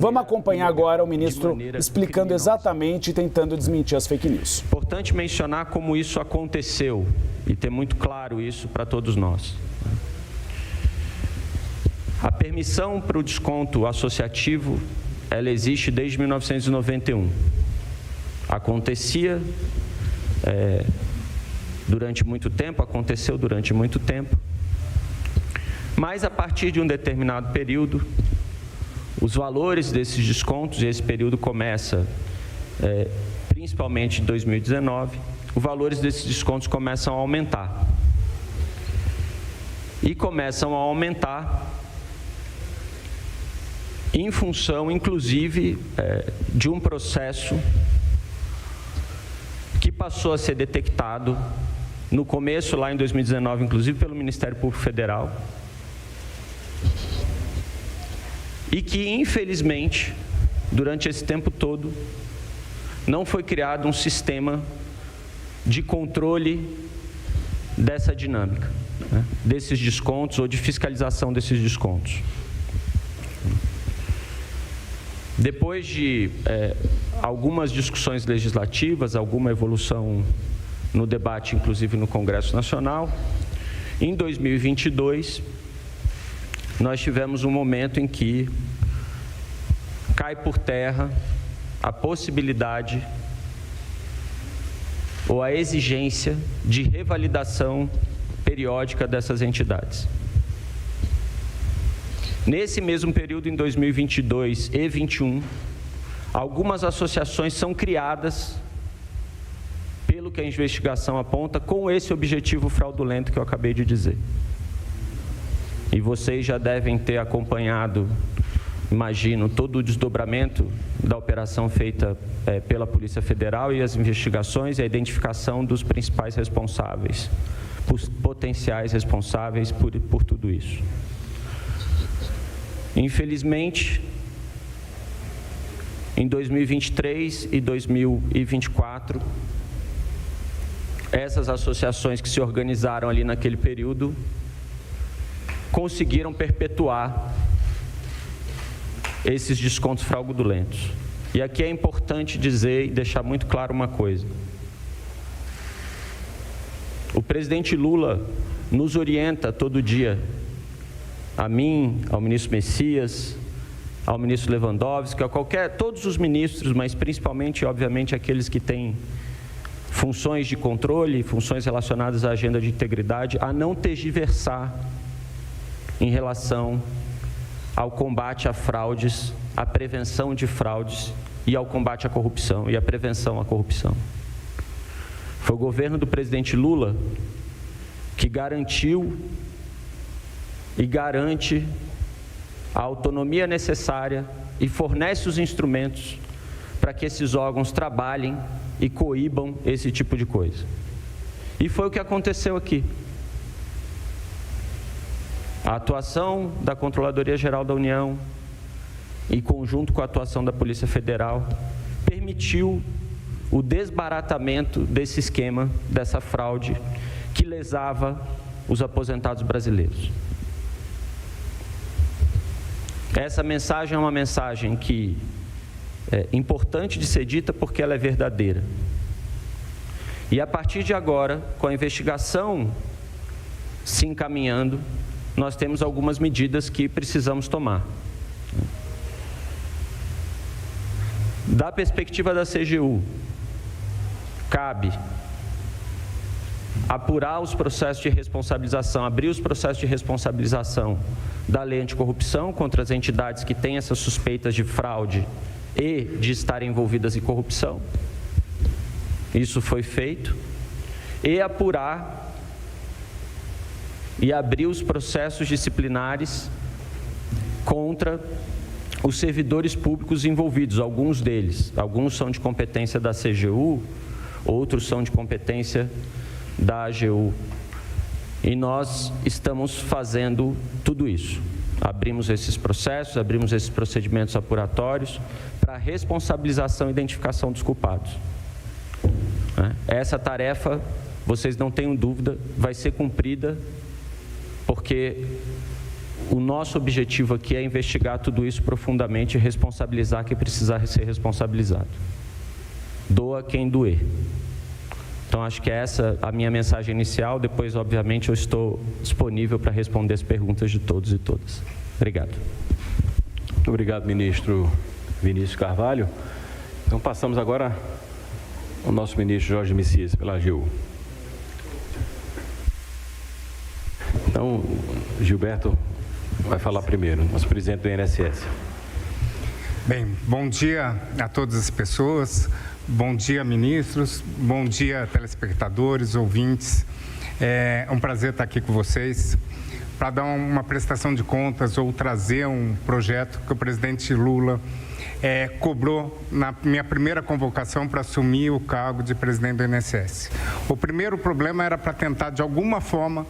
Vamos acompanhar agora o ministro explicando exatamente e tentando desmentir as fake news. Importante mencionar como isso aconteceu e ter muito claro isso para todos nós. A permissão para o desconto associativo, ela existe desde 1991. Acontecia durante muito tempo, aconteceu durante muito tempo, mas a partir de um determinado período, os valores desses descontos, e esse período começa principalmente em 2019, os valores desses descontos começam a aumentar. E começam a aumentar em função, inclusive, de um processo que passou a ser detectado no começo, lá em 2019, inclusive pelo Ministério Público Federal, e que, infelizmente, durante esse tempo todo, não foi criado um sistema de controle dessa dinâmica, né, desses descontos ou de fiscalização desses descontos. Depois de algumas discussões legislativas, alguma evolução no debate, inclusive no Congresso Nacional, em 2022, nós tivemos um momento em que cai por terra a possibilidade ou a exigência de revalidação periódica dessas entidades. Nesse mesmo período, em 2022 e 2021, algumas associações são criadas, pelo que a investigação aponta, com esse objetivo fraudulento que eu acabei de dizer. E vocês já devem ter acompanhado, imagino, todo o desdobramento da operação feita pela Polícia Federal e as investigações e a identificação dos principais responsáveis, potenciais responsáveis por tudo isso. Infelizmente, em 2023 e 2024, essas associações que se organizaram ali naquele período conseguiram perpetuar esses descontos fraudulentos. E aqui é importante dizer e deixar muito claro uma coisa. O presidente Lula nos orienta todo dia, a mim, ao ministro Messias, ao ministro Lewandowski, todos os ministros, mas principalmente, obviamente, aqueles que têm funções de controle, funções relacionadas à agenda de integridade, a não tergiversar em relação ao combate a fraudes, à prevenção de fraudes e ao combate à corrupção e à prevenção à corrupção. Foi o governo do presidente Lula que garantiu e garante a autonomia necessária e fornece os instrumentos para que esses órgãos trabalhem e coíbam esse tipo de coisa. E foi o que aconteceu aqui. A atuação da Controladoria Geral da União, em conjunto com a atuação da Polícia Federal, permitiu o desbaratamento desse esquema, dessa fraude, que lesava os aposentados brasileiros. Essa mensagem é uma mensagem que é importante de ser dita porque ela é verdadeira. E a partir de agora, com a investigação se encaminhando, nós temos algumas medidas que precisamos tomar. Da perspectiva da CGU, cabe apurar os processos de responsabilização, abrir os processos de responsabilização da lei anticorrupção contra as entidades que têm essas suspeitas de fraude e de estarem envolvidas em corrupção. Isso foi feito. E apurar e abrir os processos disciplinares contra os servidores públicos envolvidos, alguns deles. Alguns são de competência da CGU, outros são de competência da AGU. E nós estamos fazendo tudo isso. Abrimos esses processos, abrimos esses procedimentos apuratórios para responsabilização e identificação dos culpados. Essa tarefa, vocês não tenham dúvida, vai ser cumprida, porque o nosso objetivo aqui é investigar tudo isso profundamente e responsabilizar quem precisar ser responsabilizado. Doa quem doer. Então, acho que essa é a minha mensagem inicial. Depois, obviamente, eu estou disponível para responder as perguntas de todos e todas. Obrigado. Muito obrigado, ministro Vinícius Carvalho. Então, passamos agora ao nosso ministro Jorge Messias, pela AGU. Então, Gilberto vai falar primeiro, nosso presidente do INSS. Bem, bom dia a todas as pessoas, bom dia, ministros, bom dia, telespectadores, ouvintes. É um prazer estar aqui com vocês para dar uma prestação de contas ou trazer um projeto que o presidente Lula cobrou na minha primeira convocação para assumir o cargo de presidente do INSS. O primeiro problema era para tentar, de alguma forma,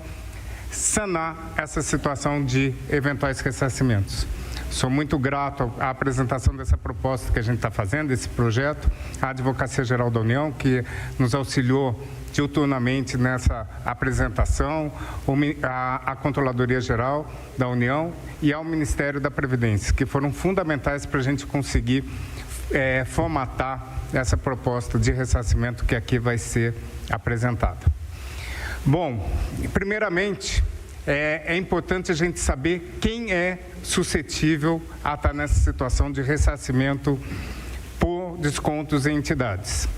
sanar essa situação de eventuais ressarcimentos. Sou muito grato à apresentação dessa proposta que a gente está fazendo, esse projeto, à Advocacia Geral da União, que nos auxiliou diuturnamente nessa apresentação, a Controladoria Geral da União e ao Ministério da Previdência, que foram fundamentais para a gente conseguir formatar essa proposta de ressarcimento que aqui vai ser apresentada. Bom, primeiramente, é importante a gente saber quem é suscetível a estar nessa situação de ressarcimento por descontos em entidades.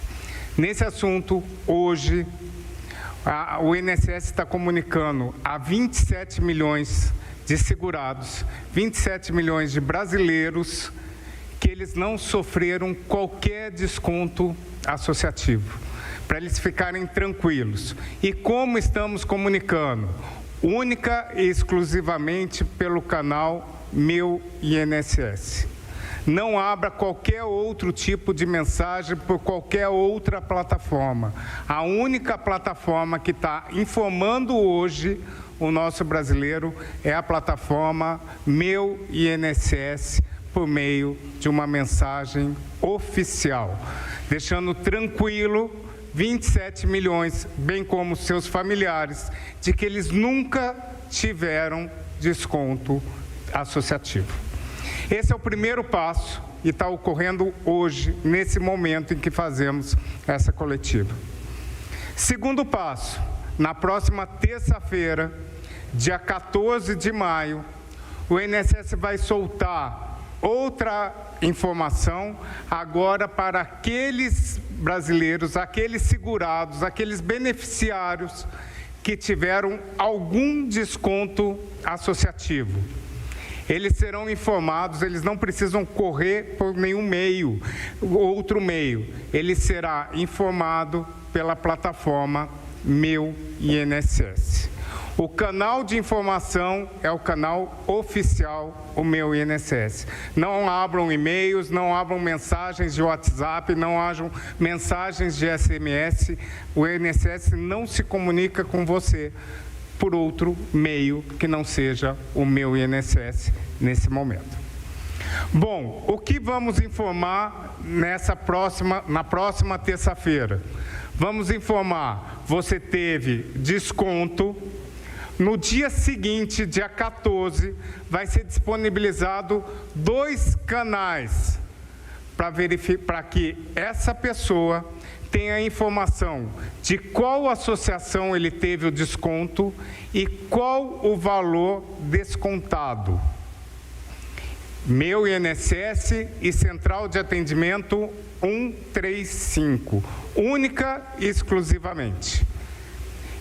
Nesse assunto, hoje, o INSS está comunicando a 27 milhões de segurados, 27 milhões de brasileiros, que eles não sofreram qualquer desconto associativo, para eles ficarem tranquilos. E como estamos comunicando? Única e exclusivamente pelo canal Meu INSS. Não abra qualquer outro tipo de mensagem por qualquer outra plataforma. A única plataforma que está informando hoje o nosso brasileiro é a plataforma Meu INSS, por meio de uma mensagem oficial, deixando tranquilo 27 milhões, bem como seus familiares, de que eles nunca tiveram desconto associativo. Esse é o primeiro passo e está ocorrendo hoje, nesse momento em que fazemos essa coletiva. Segundo passo, na próxima terça-feira, dia 14 de maio, o INSS vai soltar outra informação agora para aqueles brasileiros, aqueles segurados, aqueles beneficiários que tiveram algum desconto associativo. Eles serão informados, eles não precisam correr por nenhum meio, outro meio. Ele será informado pela plataforma Meu INSS. O canal de informação é o canal oficial, o Meu INSS. Não abram e-mails, não abram mensagens de WhatsApp, não abram mensagens de SMS. O INSS não se comunica com você por outro meio que não seja o Meu INSS nesse momento. Bom, o que vamos informar na próxima terça-feira? Vamos informar, você teve desconto. No dia seguinte, dia 14, vai ser disponibilizado 2 canais para que essa pessoa tenha informação de qual associação ele teve o desconto e qual o valor descontado. Meu INSS e Central de Atendimento 135, única e exclusivamente.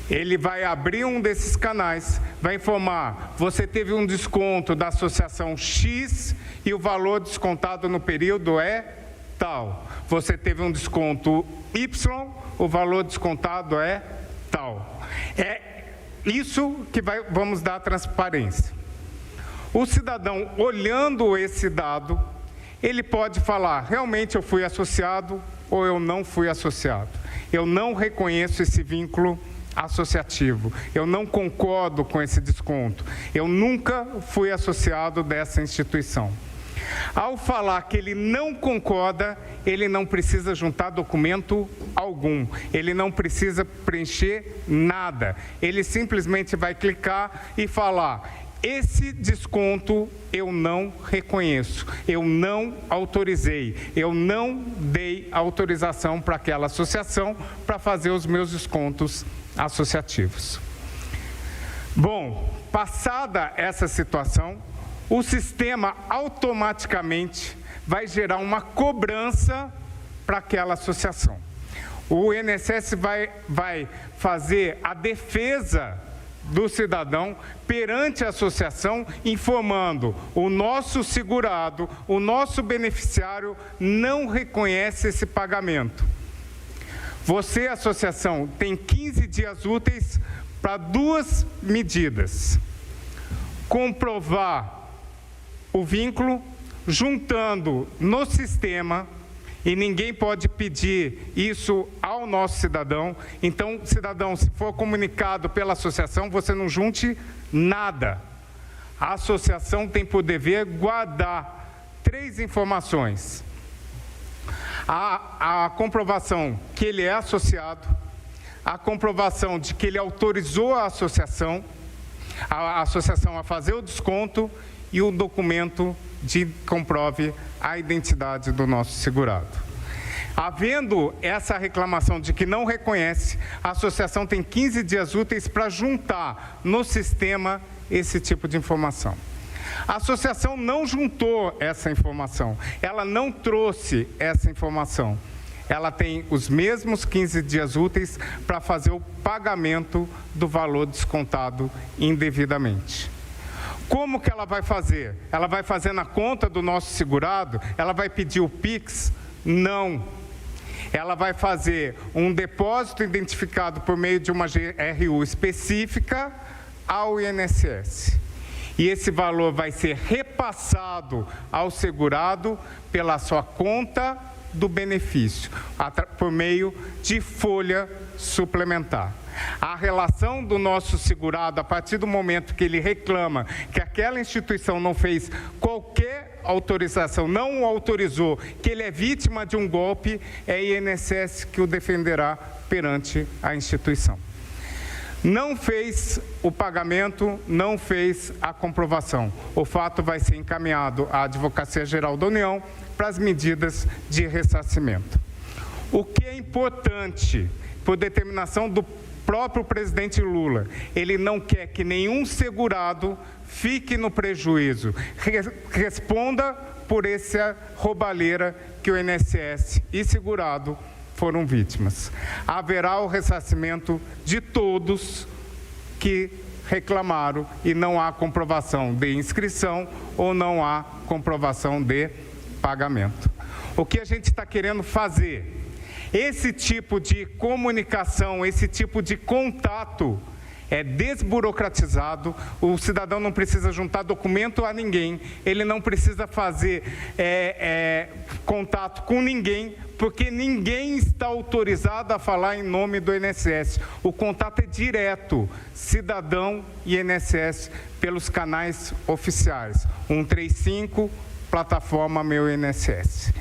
Ele vai abrir um desses canais, vai informar, você teve um desconto da associação X e o valor descontado no período é tal. Você teve um desconto Y, o valor descontado é tal. É isso que vamos dar transparência. O cidadão, olhando esse dado, ele pode falar, realmente eu fui associado ou eu não fui associado. Eu não reconheço esse vínculo associativo. Eu não concordo com esse desconto. Eu nunca fui associado dessa instituição. Ao falar que ele não concorda, ele não precisa juntar documento algum. Ele não precisa preencher nada. Ele simplesmente vai clicar e falar: Esse desconto eu não reconheço, eu não autorizei, eu não dei autorização para aquela associação para fazer os meus descontos associativos. Bom, passada essa situação, o sistema automaticamente vai gerar uma cobrança para aquela associação. O INSS vai fazer a defesa do cidadão perante a associação, informando: o nosso segurado, o nosso beneficiário não reconhece esse pagamento. Você, associação, tem 15 dias úteis para duas medidas: comprovar o vínculo, juntando no sistema, e ninguém pode pedir isso ao nosso cidadão. Então, cidadão, se for comunicado pela associação, você não junte nada. A associação tem por dever guardar 3 informações: a comprovação que ele é associado, a comprovação de que ele autorizou a associação a fazer o desconto, e o documento que comprove a identidade do nosso segurado. Havendo essa reclamação de que não reconhece, a associação tem 15 dias úteis para juntar no sistema esse tipo de informação. A associação não juntou essa informação, ela não trouxe essa informação. Ela tem os mesmos 15 dias úteis para fazer o pagamento do valor descontado indevidamente. Como que ela vai fazer? Ela vai fazer na conta do nosso segurado? Ela vai pedir o Pix? Não. Ela vai fazer um depósito identificado por meio de uma GRU específica ao INSS. E esse valor vai ser repassado ao segurado pela sua conta do benefício, por meio de folha suplementar. A relação do nosso segurado, a partir do momento que ele reclama que aquela instituição não fez qualquer autorização, não o autorizou, que ele é vítima de um golpe, é a INSS que o defenderá perante a instituição. Não fez o pagamento, não fez a comprovação. O fato vai ser encaminhado à Advocacia Geral da União para as medidas de ressarcimento. O que é importante, por determinação do próprio presidente Lula, ele não quer que nenhum segurado fique no prejuízo, responda por essa roubalheira que o INSS e segurado foram vítimas. Haverá o ressarcimento de todos que reclamaram e não há comprovação de inscrição ou não há comprovação de pagamento. O que a gente está querendo fazer? Esse tipo de comunicação, esse tipo de contato é desburocratizado, o cidadão não precisa juntar documento a ninguém, ele não precisa fazer contato com ninguém, porque ninguém está autorizado a falar em nome do INSS. O contato é direto, cidadão e INSS, pelos canais oficiais, 135, plataforma Meu INSS.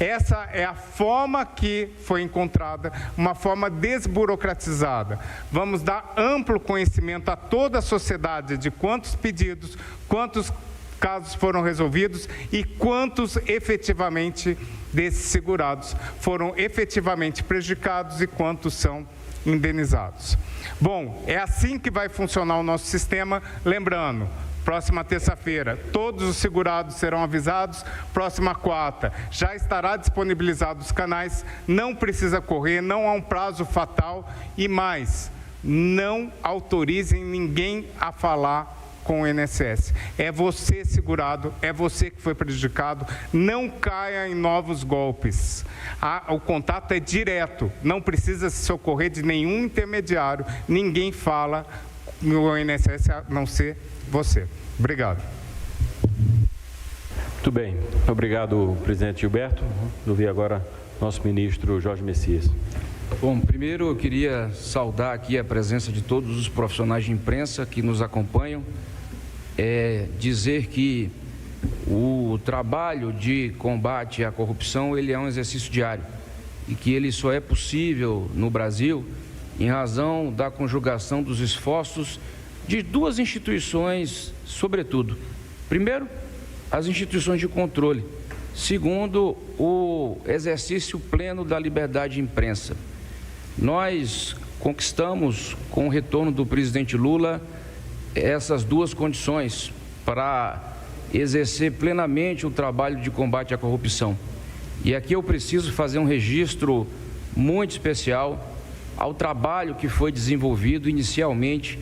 Essa é a forma que foi encontrada, uma forma desburocratizada. Vamos dar amplo conhecimento a toda a sociedade de quantos pedidos, quantos casos foram resolvidos e quantos efetivamente desses segurados foram efetivamente prejudicados e quantos são indenizados. Bom, é assim que vai funcionar o nosso sistema, lembrando: próxima terça-feira, todos os segurados serão avisados. Próxima quarta, já estará disponibilizado os canais. Não precisa correr, não há um prazo fatal. E mais, não autorizem ninguém a falar com o INSS. É você, segurado, é você que foi prejudicado. Não caia em novos golpes. O contato é direto, não precisa se socorrer de nenhum intermediário. Ninguém fala no INSS a não ser você. Obrigado. Muito bem. Obrigado, presidente Gilberto. Vou ouvir agora nosso ministro Jorge Messias. Bom, primeiro eu queria saudar aqui a presença de todos os profissionais de imprensa que nos acompanham. Dizer que o trabalho de combate à corrupção, ele é um exercício diário e que ele só é possível no Brasil em razão da conjugação dos esforços de duas instituições, sobretudo. Primeiro, as instituições de controle. Segundo, o exercício pleno da liberdade de imprensa. Nós conquistamos, com o retorno do presidente Lula, essas duas condições para exercer plenamente o trabalho de combate à corrupção. E aqui eu preciso fazer um registro muito especial ao trabalho que foi desenvolvido inicialmente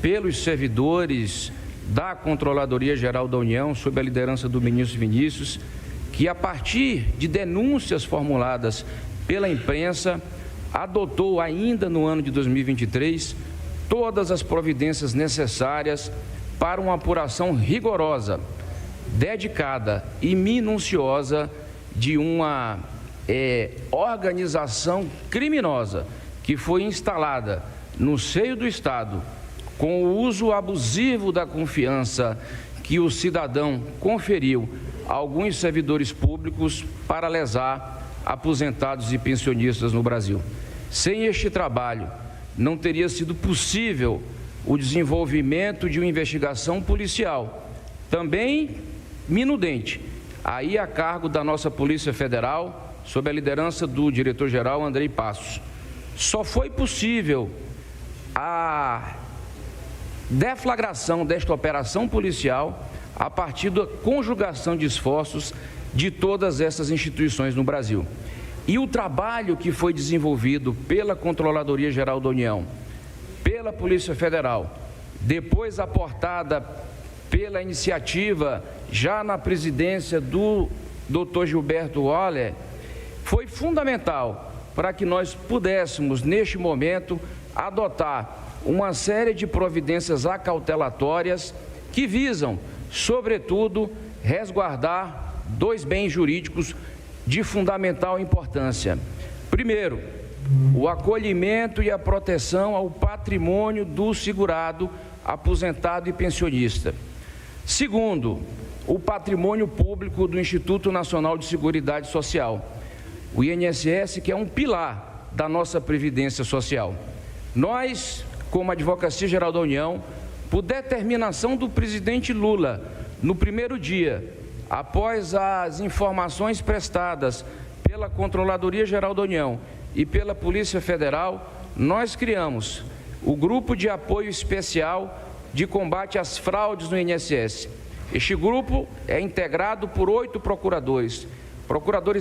pelos servidores da Controladoria Geral da União, sob a liderança do ministro Vinícius, que, a partir de denúncias formuladas pela imprensa, adotou ainda no ano de 2023 todas as providências necessárias para uma apuração rigorosa, dedicada e minuciosa de uma organização criminosa que foi instalada no seio do Estado com o uso abusivo da confiança que o cidadão conferiu a alguns servidores públicos para lesar aposentados e pensionistas no Brasil. Sem este trabalho, não teria sido possível o desenvolvimento de uma investigação policial, também minudente, aí a cargo da nossa Polícia Federal, sob a liderança do diretor-geral Andrei Passos. Só foi possível a deflagração desta operação policial a partir da conjugação de esforços de todas essas instituições no Brasil. E o trabalho que foi desenvolvido pela Controladoria Geral da União, pela Polícia Federal, depois aportada pela iniciativa já na presidência do Dr. Gilberto Waller, foi fundamental para que nós pudéssemos, neste momento, adotar uma série de providências acautelatórias que visam, sobretudo, resguardar dois bens jurídicos de fundamental importância. Primeiro, o acolhimento e a proteção ao patrimônio do segurado, aposentado e pensionista. Segundo, o patrimônio público do Instituto Nacional de Seguridade Social, o INSS, que é um pilar da nossa Previdência Social. Nós, como Advocacia Geral da União, por determinação do presidente Lula, no primeiro dia, após as informações prestadas pela Controladoria Geral da União e pela Polícia Federal, nós criamos o Grupo de Apoio Especial de Combate às Fraudes no INSS. Este grupo é integrado por 8 procuradores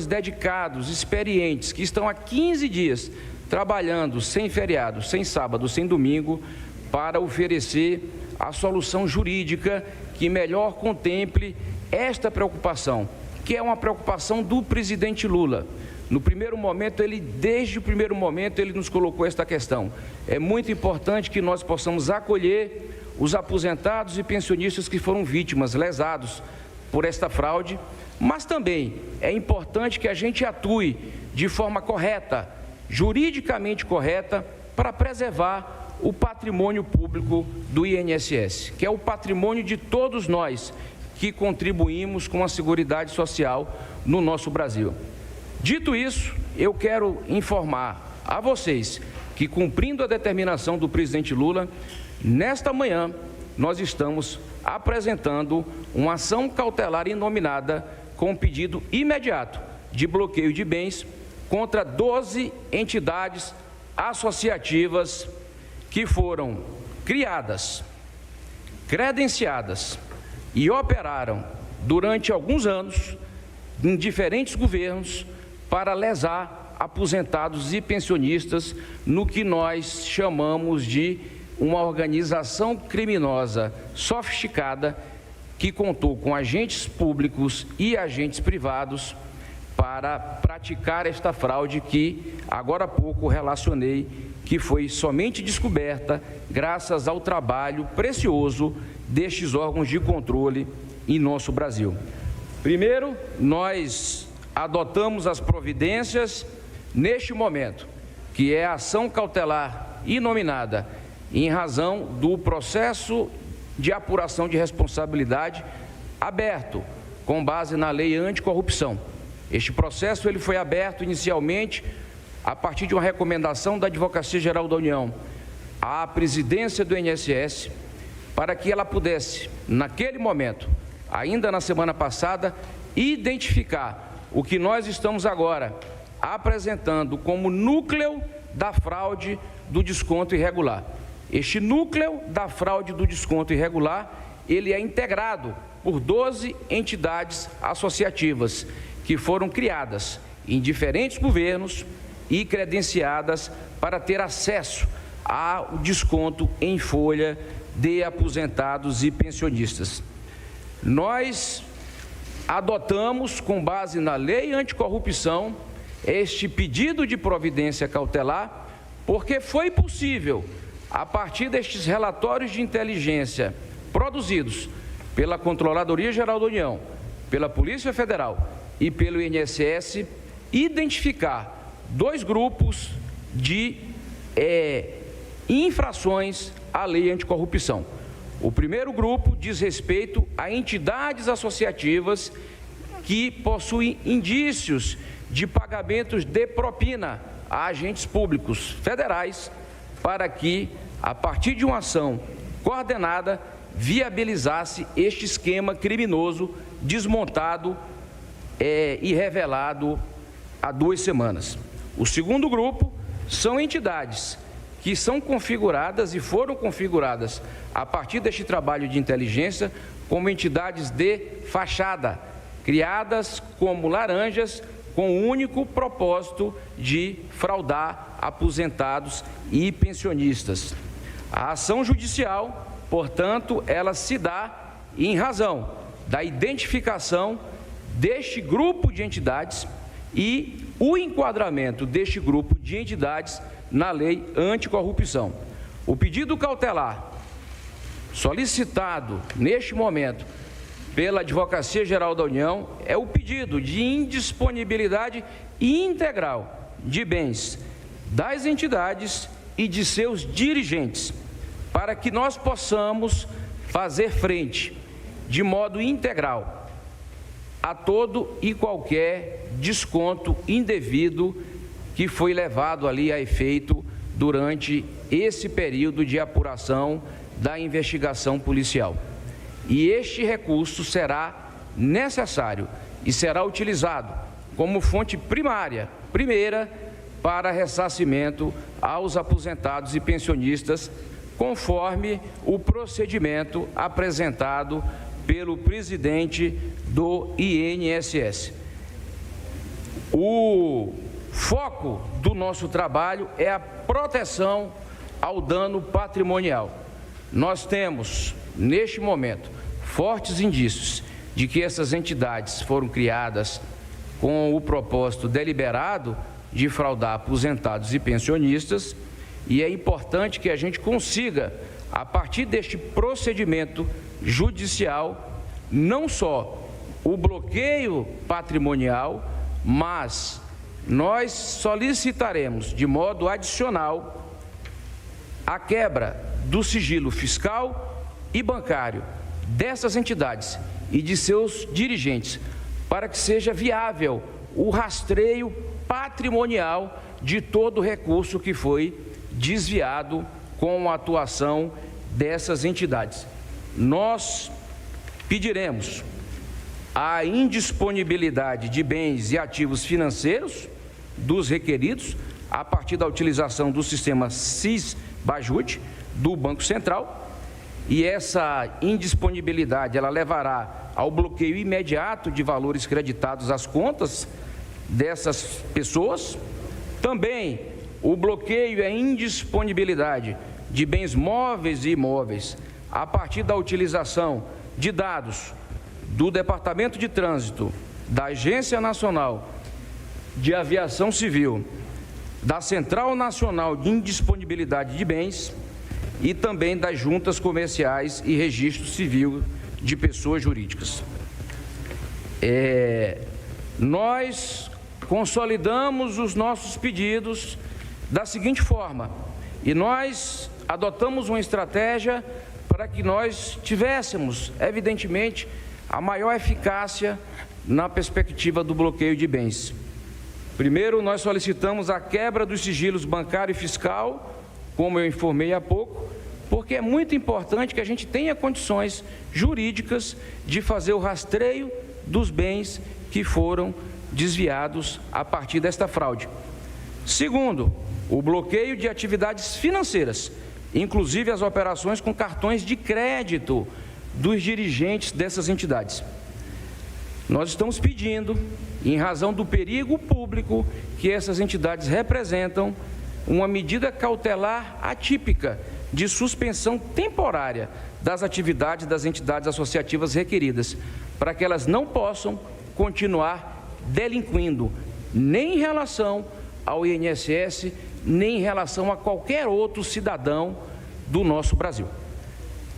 dedicados, experientes, que estão há 15 dias trabalhando sem feriado, sem sábado, sem domingo, para oferecer a solução jurídica que melhor contemple esta preocupação, que é uma preocupação do presidente Lula. No primeiro momento, desde o primeiro momento, ele nos colocou esta questão. É muito importante que nós possamos acolher os aposentados e pensionistas que foram vítimas, lesados por esta fraude, mas também é importante que a gente atue de forma correta, juridicamente correta, para preservar o patrimônio público do INSS, que é o patrimônio de todos nós que contribuímos com a Seguridade Social no nosso Brasil. Dito isso, eu quero informar a vocês que, cumprindo a determinação do presidente Lula, nesta manhã nós estamos apresentando uma ação cautelar inominada com pedido imediato de bloqueio de bens contra 12 entidades associativas que foram criadas, credenciadas e operaram durante alguns anos em diferentes governos para lesar aposentados e pensionistas no que nós chamamos de uma organização criminosa sofisticada que contou com agentes públicos e agentes privados para praticar esta fraude que, agora há pouco, relacionei, que foi somente descoberta graças ao trabalho precioso destes órgãos de controle em nosso Brasil. Primeiro, nós adotamos as providências neste momento, que é a ação cautelar inominada em razão do processo de apuração de responsabilidade aberto com base na lei anticorrupção. Este processo ele foi aberto inicialmente a partir de uma recomendação da Advocacia Geral da União à presidência do INSS para que ela pudesse, naquele momento, ainda na semana passada, identificar o que nós estamos agora apresentando como núcleo da fraude do desconto irregular. Este núcleo da fraude do desconto irregular, ele é integrado por 12 entidades associativas que foram criadas em diferentes governos e credenciadas para ter acesso ao desconto em folha de aposentados e pensionistas. Nós adotamos, com base na lei anticorrupção, este pedido de providência cautelar, porque foi possível, a partir destes relatórios de inteligência produzidos pela Controladoria Geral da União, pela Polícia Federal e pelo INSS, identificar 2 grupos de infrações à lei anticorrupção. O primeiro grupo diz respeito a entidades associativas que possuem indícios de pagamentos de propina a agentes públicos federais para que, a partir de uma ação coordenada, viabilizasse este esquema criminoso desmontado e revelado há 2 semanas. O segundo grupo são entidades que são configuradas e foram configuradas a partir deste trabalho de inteligência como entidades de fachada, criadas como laranjas com o único propósito de fraudar aposentados e pensionistas. A ação judicial, portanto, ela se dá em razão da identificação deste grupo de entidades e o enquadramento deste grupo de entidades na lei anticorrupção. O pedido cautelar solicitado neste momento pela Advocacia Geral da União é o pedido de indisponibilidade integral de bens das entidades e de seus dirigentes, para que nós possamos fazer frente de modo integral a todo e qualquer desconto indevido que foi levado ali a efeito durante esse período de apuração da investigação policial. E este recurso será necessário e será utilizado como fonte primeira para ressarcimento aos aposentados e pensionistas, conforme o procedimento apresentado pelo presidente do INSS. O foco do nosso trabalho é a proteção ao dano patrimonial. Nós temos, neste momento, fortes indícios de que essas entidades foram criadas com o propósito deliberado de fraudar aposentados e pensionistas, e é importante que a gente consiga, a partir deste procedimento judicial, não só o bloqueio patrimonial, mas nós solicitaremos de modo adicional a quebra do sigilo fiscal e bancário dessas entidades e de seus dirigentes, para que seja viável o rastreio patrimonial de todo o recurso que foi desviado com a atuação dessas entidades. Nós pediremos a indisponibilidade de bens e ativos financeiros dos requeridos a partir da utilização do sistema SIS-Bajut do Banco Central, e essa indisponibilidade ela levará ao bloqueio imediato de valores creditados às contas dessas pessoas. Também o bloqueio e a indisponibilidade de bens móveis e imóveis a partir da utilização de dados do Departamento de Trânsito, da Agência Nacional de Aviação Civil, da Central Nacional de Indisponibilidade de Bens e também das juntas comerciais e registro civil de pessoas jurídicas. Nós consolidamos os nossos pedidos da seguinte forma, e nós adotamos uma estratégia para que nós tivéssemos, evidentemente, a maior eficácia na perspectiva do bloqueio de bens. Primeiro, nós solicitamos a quebra dos sigilos bancário e fiscal como eu informei há pouco, porque é muito importante que a gente tenha condições jurídicas de fazer o rastreio dos bens que foram desviados a partir desta fraude. Segundo, o bloqueio de atividades financeiras, inclusive as operações com cartões de crédito dos dirigentes dessas entidades. Nós estamos pedindo, em razão do perigo público que essas entidades representam, uma medida cautelar atípica de suspensão temporária das atividades das entidades associativas requeridas, para que elas não possam continuar delinquindo, nem em relação ao INSS, nem em relação a qualquer outro cidadão do nosso Brasil.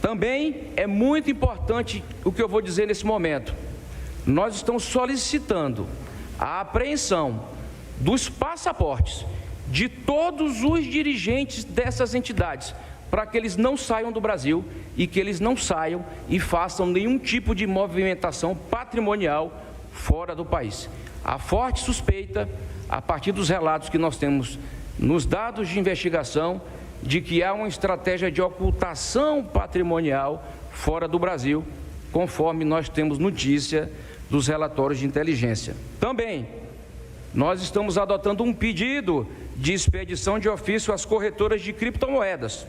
Também é muito importante o que eu vou dizer nesse momento. Nós estamos solicitando a apreensão dos passaportes de todos os dirigentes dessas entidades, para que eles não saiam do Brasil e que eles não saiam e façam nenhum tipo de movimentação patrimonial fora do país. Há forte suspeita, a partir dos relatos que nós temos nos dados de investigação, de que há uma estratégia de ocultação patrimonial fora do Brasil, conforme nós temos notícia dos relatórios de inteligência. Também, nós estamos adotando um pedido de expedição de ofício às corretoras de criptomoedas,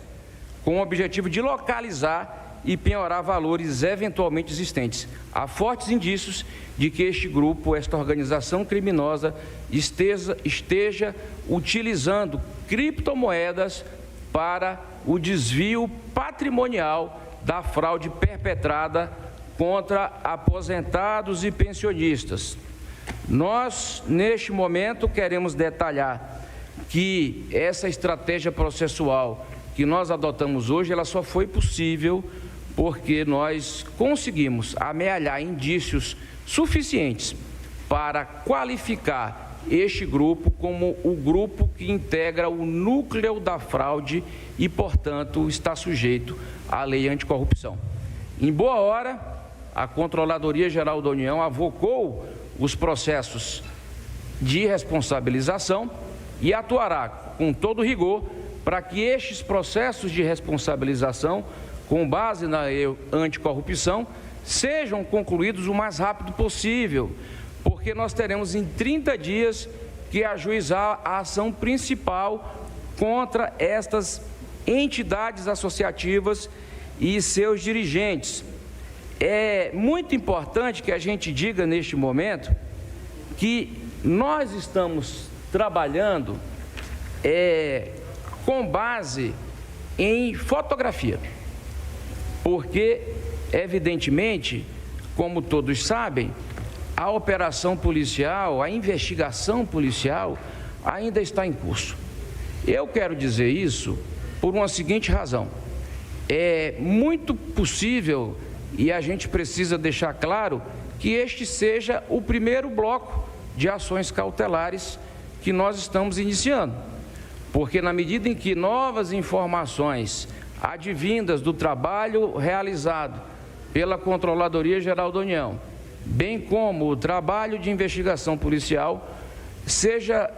com o objetivo de localizar e penhorar valores eventualmente existentes. Há fortes indícios de que este grupo, esta organização criminosa, esteja utilizando criptomoedas para o desvio patrimonial da fraude perpetrada contra aposentados e pensionistas. Nós, neste momento, queremos detalhar que essa estratégia processual que nós adotamos hoje, ela só foi possível porque nós conseguimos amealhar indícios suficientes para qualificar este grupo como o grupo que integra o núcleo da fraude e, portanto, está sujeito à lei anticorrupção. Em boa hora, a Controladoria Geral da União avocou os processos de responsabilização e atuará com todo rigor para que estes processos de responsabilização, com base na lei anticorrupção, sejam concluídos o mais rápido possível, porque nós teremos em 30 dias que ajuizar a ação principal contra estas entidades associativas e seus dirigentes. É muito importante que a gente diga neste momento que nós estamos trabalhando com base em fotografia, porque, evidentemente, como todos sabem, a operação policial, a investigação policial ainda está em curso. Eu quero dizer isso por uma seguinte razão. É muito possível, e a gente precisa deixar claro, que este seja o primeiro bloco de ações cautelares que nós estamos iniciando. Porque na medida em que novas informações advindas do trabalho realizado pela Controladoria Geral da União, bem como o trabalho de investigação policial, seja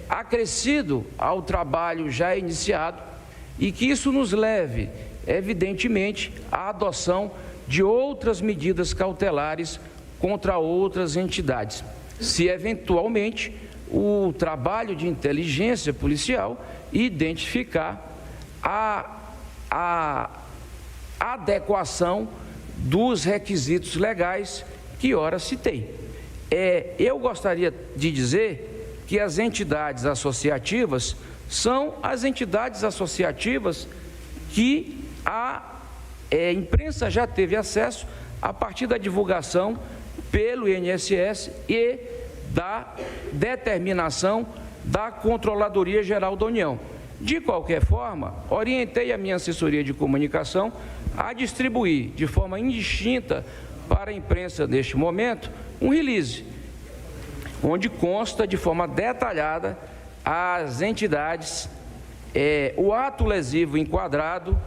acrescido ao trabalho já iniciado e que isso nos leve, evidentemente, à adoção de outras medidas cautelares contra outras entidades, se eventualmente o trabalho de inteligência policial identificar a adequação dos requisitos legais que ora citei. Eu gostaria de dizer que as entidades associativas são as entidades associativas que a imprensa já teve acesso a partir da divulgação pelo INSS e da determinação da Controladoria Geral da União. De qualquer forma, orientei a minha assessoria de comunicação a distribuir de forma indistinta para a imprensa neste momento um release, onde consta de forma detalhada as entidades, o ato lesivo enquadrado,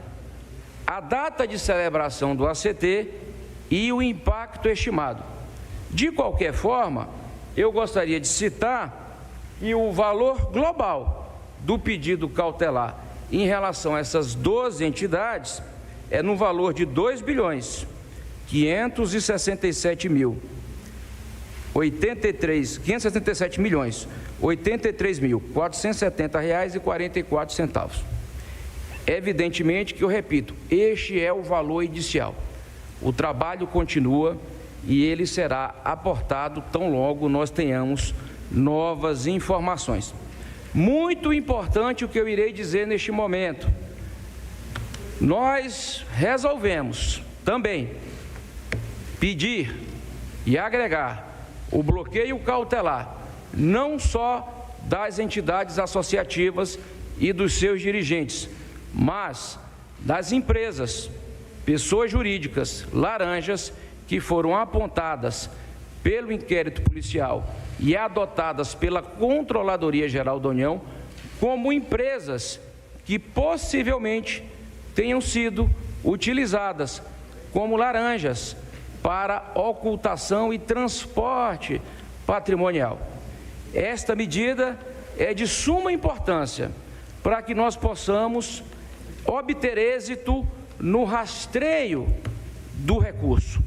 a data de celebração do ACT e o impacto estimado. De qualquer forma, eu gostaria de citar que o valor global do pedido cautelar em relação a essas 12 entidades é no valor de R$ 2.577.470,44. Evidentemente que eu repito, este é o valor inicial. O trabalho continua e ele será aportado tão logo nós tenhamos novas informações. Muito importante o que eu irei dizer neste momento. Nós resolvemos também pedir e agregar o bloqueio cautelar, não só das entidades associativas e dos seus dirigentes, mas das empresas, pessoas jurídicas, laranjas, que foram apontadas pelo inquérito policial e adotadas pela Controladoria Geral da União como empresas que possivelmente tenham sido utilizadas como laranjas para ocultação e transporte patrimonial. Esta medida é de suma importância para que nós possamos obter êxito no rastreio do recurso.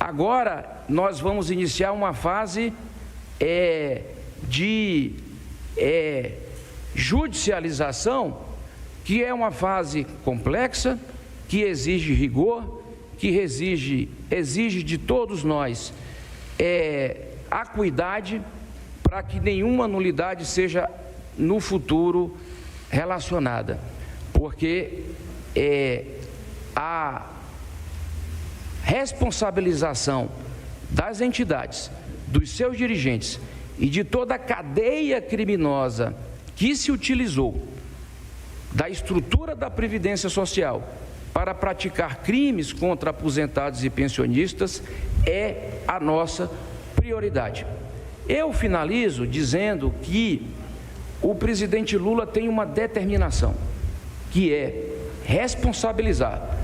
Agora, nós vamos iniciar uma fase de judicialização, que é uma fase complexa, que exige rigor, que exige de todos nós acuidade para que nenhuma nulidade seja no futuro relacionada, porque a responsabilização das entidades, dos seus dirigentes e de toda a cadeia criminosa que se utilizou da estrutura da Previdência Social para praticar crimes contra aposentados e pensionistas é a nossa prioridade. Eu finalizo dizendo que o presidente Lula tem uma determinação, que é responsabilizar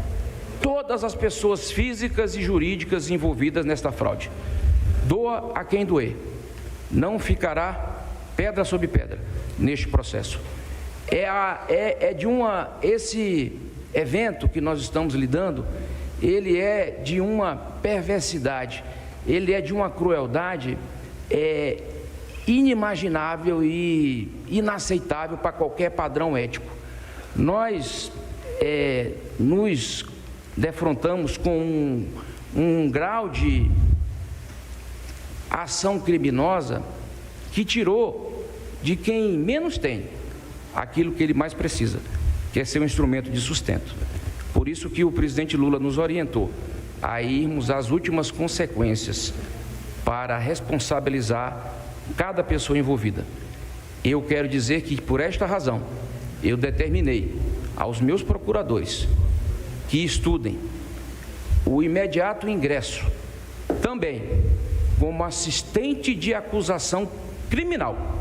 todas as pessoas físicas e jurídicas envolvidas nesta fraude. Doa a quem doer. Não ficará pedra sobre pedra neste processo. Esse evento que nós estamos lidando, ele é de uma perversidade, ele é de uma crueldade inimaginável e inaceitável para qualquer padrão ético. Nós nos defrontamos com um grau de ação criminosa que tirou de quem menos tem aquilo que ele mais precisa, que é ser um instrumento de sustento. Por isso que o presidente Lula nos orientou a irmos às últimas consequências para responsabilizar cada pessoa envolvida. Eu quero dizer que, por esta razão, eu determinei aos meus procuradores que estudem o imediato ingresso também como assistente de acusação criminal,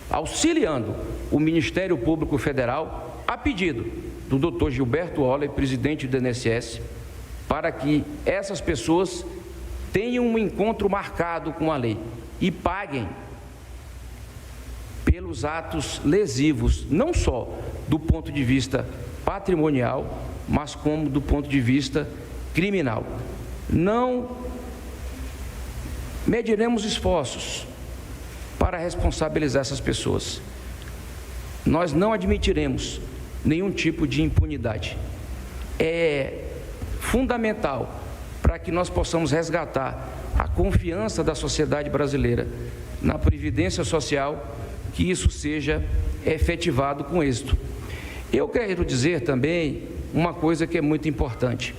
auxiliando o Ministério Público Federal a pedido do Dr. Gilberto Oller, presidente do INSS, para que essas pessoas tenham um encontro marcado com a lei e paguem pelos atos lesivos, não só do ponto de vista patrimonial, mas como do ponto de vista criminal. Não mediremos esforços para responsabilizar essas pessoas. Nós não admitiremos nenhum tipo de impunidade. É fundamental para que nós possamos resgatar a confiança da sociedade brasileira na Previdência Social, que isso seja efetivado com êxito. Eu quero dizer também uma coisa que é muito importante.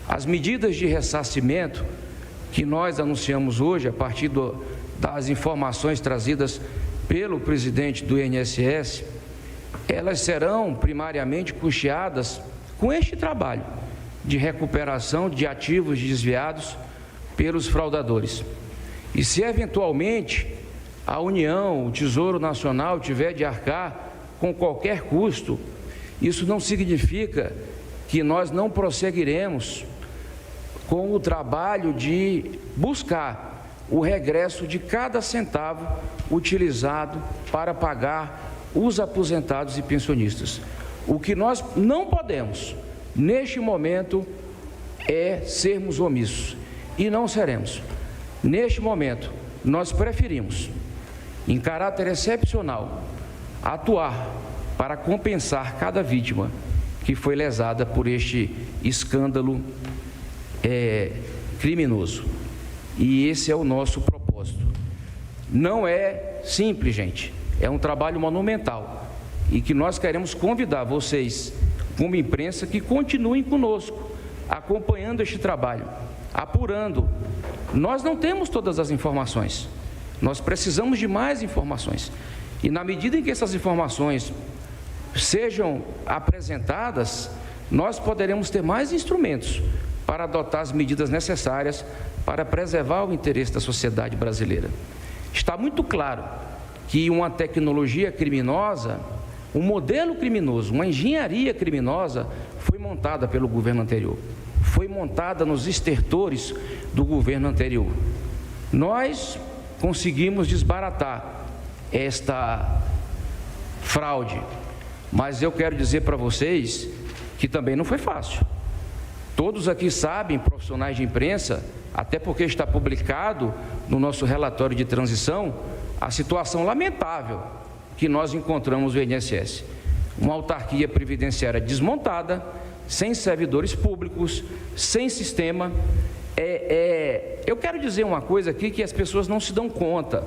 As medidas de ressarcimento que nós anunciamos hoje, a partir das informações trazidas pelo presidente do INSS, elas serão primariamente custeadas com este trabalho de recuperação de ativos desviados pelos fraudadores. E se eventualmente a União, o Tesouro Nacional tiver de arcar com qualquer custo, isso não significa que nós não prosseguiremos com o trabalho de buscar o regresso de cada centavo utilizado para pagar os aposentados e pensionistas. O que nós não podemos, neste momento, é sermos omissos, e não seremos. Neste momento, nós preferimos, em caráter excepcional, atuar para compensar cada vítima que foi lesada por este escândalo criminoso. E esse é o nosso propósito. Não é simples, gente, é um trabalho monumental e que nós queremos convidar vocês, como imprensa, que continuem conosco, acompanhando este trabalho, apurando. Nós não temos todas as informações, nós precisamos de mais informações. E na medida em que essas informações sejam apresentadas, nós poderemos ter mais instrumentos para adotar as medidas necessárias para preservar o interesse da sociedade brasileira. Está muito claro que uma tecnologia criminosa, um modelo criminoso, uma engenharia criminosa foi montada pelo governo anterior, foi montada nos estertores do governo anterior. Nós conseguimos desbaratar esta fraude, mas eu quero dizer para vocês que também não foi fácil. Todos aqui sabem, profissionais de imprensa, até porque está publicado no nosso relatório de transição, a situação lamentável que nós encontramos no INSS. Uma autarquia previdenciária desmontada, sem servidores públicos, sem sistema. Eu quero dizer uma coisa aqui que as pessoas não se dão conta,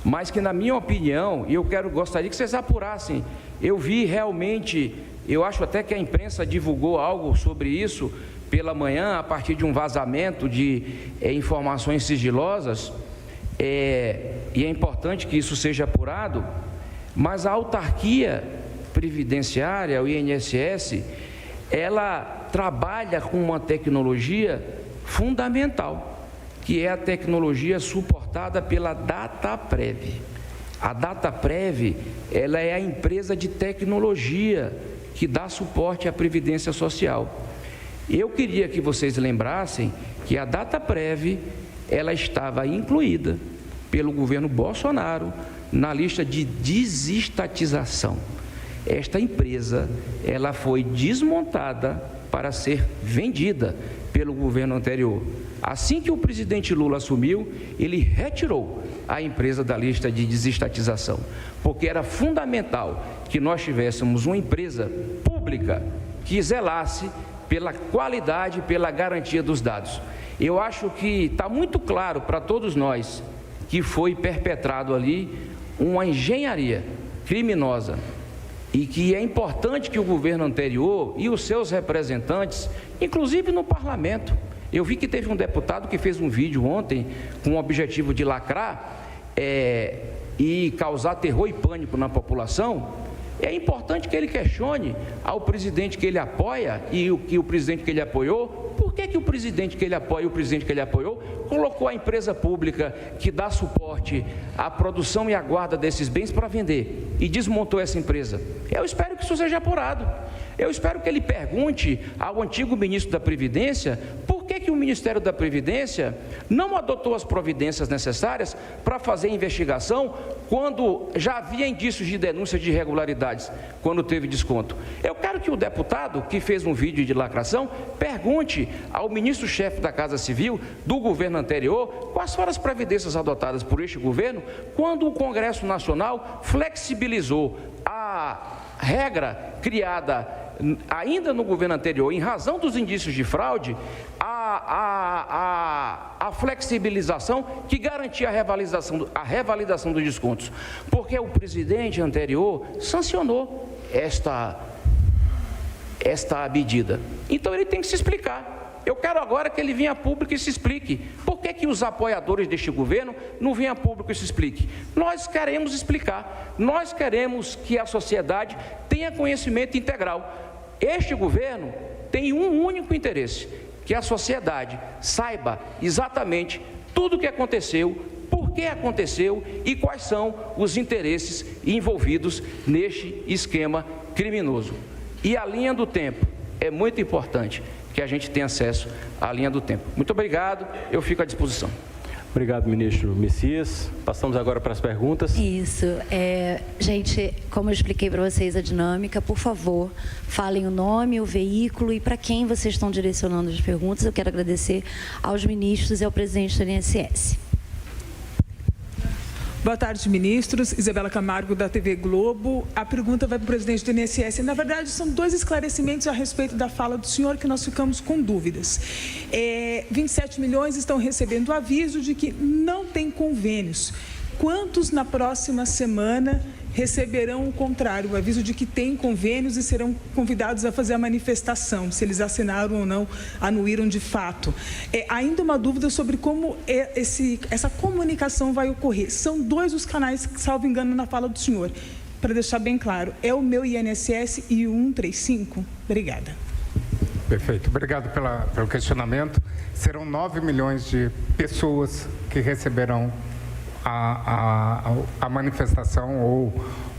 mas que, na minha opinião, e gostaria que vocês apurassem, eu vi realmente, eu acho até que a imprensa divulgou algo sobre isso pela manhã, a partir de um vazamento de informações sigilosas, e é importante que isso seja apurado, mas a autarquia previdenciária, o INSS, ela trabalha com uma tecnologia fundamental, que é a tecnologia suportada pela Dataprev. A Dataprev, ela é a empresa de tecnologia que dá suporte à Previdência Social. Eu queria que vocês lembrassem que a Dataprev, ela estava incluída pelo governo Bolsonaro na lista de desestatização. Esta empresa, ela foi desmontada para ser vendida pelo governo anterior. Assim que o presidente Lula assumiu, ele retirou a empresa da lista de desestatização, porque era fundamental que nós tivéssemos uma empresa pública que zelasse pela qualidade e pela garantia dos dados. Eu acho que está muito claro para todos nós que foi perpetrado ali uma engenharia criminosa e que é importante que o governo anterior e os seus representantes, inclusive no parlamento, eu vi que teve um deputado que fez um vídeo ontem com o objetivo de lacrar e causar terror e pânico na população. É importante que ele questione ao presidente que ele apoia e o presidente que ele apoiou, por que o presidente que ele apoia e o presidente que ele apoiou colocou a empresa pública que dá suporte à produção e à guarda desses bens para vender e desmontou essa empresa. Eu espero que isso seja apurado. Eu espero que ele pergunte ao antigo ministro da Previdência por que o Ministério da Previdência não adotou as providências necessárias para fazer investigação quando já havia indícios de denúncia de irregularidades, quando teve desconto. Eu quero que o deputado que fez um vídeo de lacração pergunte ao ministro-chefe da Casa Civil do governo anterior quais foram as providências adotadas por este governo quando o Congresso Nacional flexibilizou a regra criada ainda no governo anterior, em razão dos indícios de fraude, a flexibilização que garantia a revalidação dos descontos, porque o presidente anterior sancionou esta medida. Então ele tem que se explicar. Eu quero agora que ele venha a público e se explique. Por que os apoiadores deste governo não venham a público e se expliquem? Nós queremos explicar. Nós queremos que a sociedade tenha conhecimento integral. Este governo tem um único interesse, que a sociedade saiba exatamente tudo o que aconteceu, por que aconteceu e quais são os interesses envolvidos neste esquema criminoso. E a linha do tempo é muito importante que a gente tenha acesso à linha do tempo. Muito obrigado, eu fico à disposição. Obrigado, ministro Messias. Passamos agora para as perguntas. Isso. Gente, como eu expliquei para vocês a dinâmica, por favor, falem o nome, o veículo e para quem vocês estão direcionando as perguntas. Eu quero agradecer aos ministros e ao presidente do INSS. Boa tarde, ministros. Isabela Camargo, da TV Globo. A pergunta vai para o presidente do INSS. Na verdade, são 2 esclarecimentos a respeito da fala do senhor que nós ficamos com dúvidas. 27 milhões estão recebendo o aviso de que não tem convênios. Quantos na próxima semana receberão o contrário, o aviso de que tem convênios e serão convidados a fazer a manifestação, se eles assinaram ou não, anuíram de fato? Ainda uma dúvida sobre como essa comunicação vai ocorrer. São 2 os canais, salvo engano, na fala do senhor. Para deixar bem claro, é o Meu INSS e o 135? Obrigada. Perfeito. Obrigado pelo questionamento. Serão 9 milhões de pessoas que receberão a manifestação ou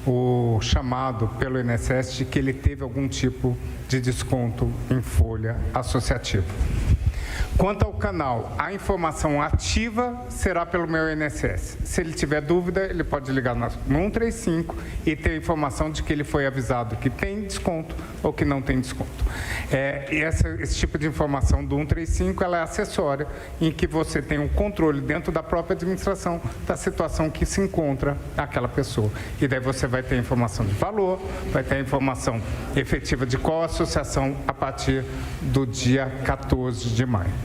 o chamado pelo INSS de que ele teve algum tipo de desconto em folha associativa. Quanto ao canal, a informação ativa será pelo Meu INSS. Se ele tiver dúvida, ele pode ligar no 135 e ter a informação de que ele foi avisado que tem desconto ou que não tem desconto. Esse tipo de informação do 135 ela é acessória, em que você tem um controle dentro da própria administração da situação que se encontra aquela pessoa. E daí você vai ter a informação de valor, vai ter a informação efetiva de qual associação a partir do dia 14 de maio.